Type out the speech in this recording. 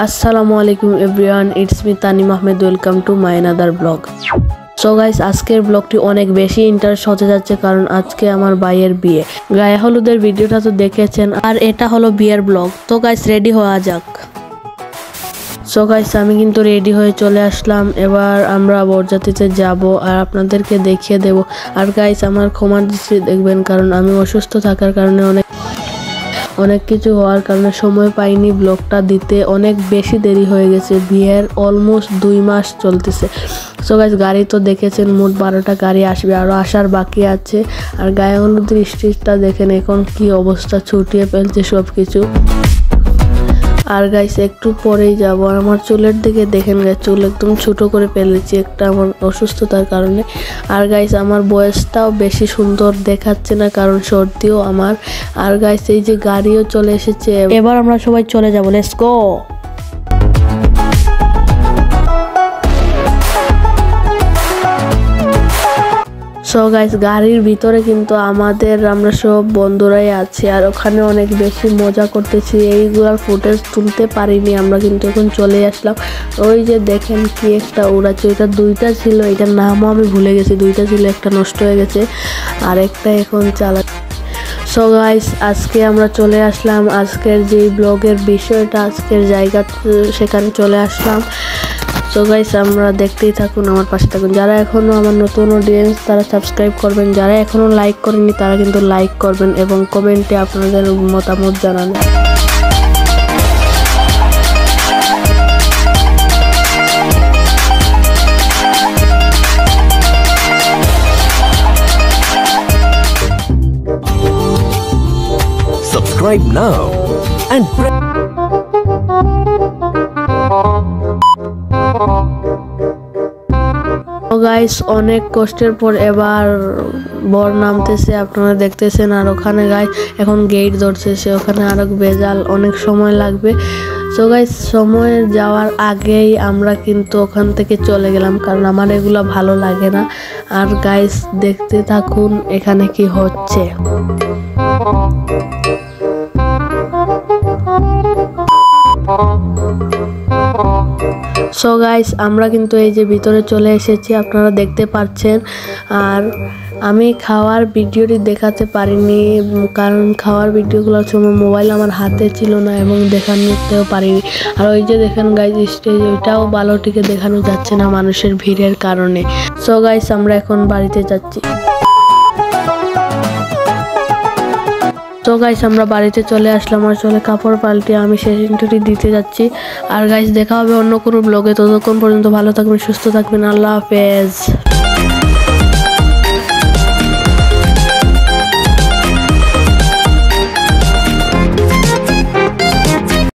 আসসালামু আলাইকুম everyone, it's me Tanim Ahmed. Welcome to my another blog. So guys, আজকের ব্লগটি অনেক বেশি ইন্টারেস্ট হতে যাচ্ছে কারণ আজকে আমার ভাইয়ের বিয়ে। গায়ে হলুদের ভিডিওটা তো দেখেছেন, আর এটা হলো বিয়ের ব্লগ। তো গাইস, রেডি হওয়া যাক। সো গাইস, আমি কিন্তু রেডি হয়ে চলে আসলাম। এবার আমরা বরযাত্রীতে যাব আর আপনাদেরকে দেখিয়ে দেব। আর গাইস, আমার ক্ষমার দৃষ্টি দেখবেন কারণ আমি অসুস্থ থাকার কারণে অনেক কিছু হওয়ার কারণে সময় পাইনি ব্লগটা দিতে। অনেক বেশি দেরি হয়ে গেছে, বিয়ের অলমোস্ট 2 মাস চলতেছে। সো গাইস, গাড়ি তো দেখেছেন, মোট 12টা গাড়ি আসবে, আরও আসার বাকি আছে। আর গায়ে হলুদের স্টেজটা দেখেন এখন কি অবস্থা, ছুটিয়ে ফেলছে সব কিছু। আর গাইস, একটু পরেই যাব। আর আমার চুলের দিকে দেখেন গাইস, চুল একদম ছোট করে ফেলেছি একটা আমার অসুস্থতার কারণে। আর গাইস, আমার বয়সটাও বেশি সুন্দর দেখাচ্ছে না কারণ সর্দিও আমার। আর গাইস, এই যে গাড়িও চলে এসেছে, এবার আমরা সবাই চলে যাব। Let's go. সো গাইস, গাড়ির ভিতরে কিন্তু আমরা সব বন্ধুরাই আছি আর ওখানে অনেক বেশি মজা করতেছি। এইগুলার ফুটেজ তুলতে পারিনি, আমরা কিন্তু এখন চলে আসলাম। ওই যে দেখেন কি একটা উড়াচ্ছে, ওইটা 2টা ছিল, এটার নামও আমি ভুলে গেছি। 2টা ছিল, একটা নষ্ট হয়ে গেছে আর একটা এখন চালা। সো গাইস, আজকে আমরা চলে আসলাম আজকের যে ব্লগের বিষয়টা, আজকের জায়গা, সেখানে চলে আসলাম। সো গাইস, আমরা দেখতেই থাকুন, আমার পাশে থাকুন। যারা এখনও আমার নতুন অডিয়েন্স তারা সাবস্ক্রাইব করবেন, যারা এখনও লাইক করেননি তারা কিন্তু লাইক করবেন এবং কমেন্টে আপনাদের মতামত জানান। Subscribe now and গাইস, অনেক কষ্টের পর এবার বর নামতেছে, আপনারা দেখতেছেন। আর ওখানে গাইস এখন গেট ধরতেছে, ওখানে আরো বেজাল, অনেক সময় লাগবে। সো গাইস, সময় যাওয়ার আগেই আমরা কিন্তু ওখান থেকে চলে গেলাম কারণ আমার এগুলো ভালো লাগে না। আর গাইস, দেখতে থাকুন এখানে কি হচ্ছে। সো গাইস, আমরা কিন্তু এই যে ভিতরে চলে এসেছি, আপনারা দেখতে পাচ্ছেন। আর আমি খাওয়ার ভিডিওটি দেখাতে পারিনি কারণ খাওয়ার ভিডিওগুলোর সময় মোবাইল আমার হাতে ছিল না এবং দেখানোতেও পারিনি। আর ওই যে দেখেন গাইস স্টেজ, ওইটাও ভালোটিকে দেখানো যাচ্ছে না মানুষের ভিড়ের কারণে। সো গাইস, আমরা এখন বাড়িতে যাচ্ছি। তো গাইস, আমরা বাড়িতে চলে আসলাম আর চলে কাপড় পাল্টে আমি শেষ ইন্টারভিউ দিতে যাচ্ছি। আর গাইস, দেখা হবে অন্য কোনো ব্লগে। ততক্ষণ পর্যন্ত ভালো থাকবেন, সুস্থ থাকবেন। আল্লাহ হাফেজ।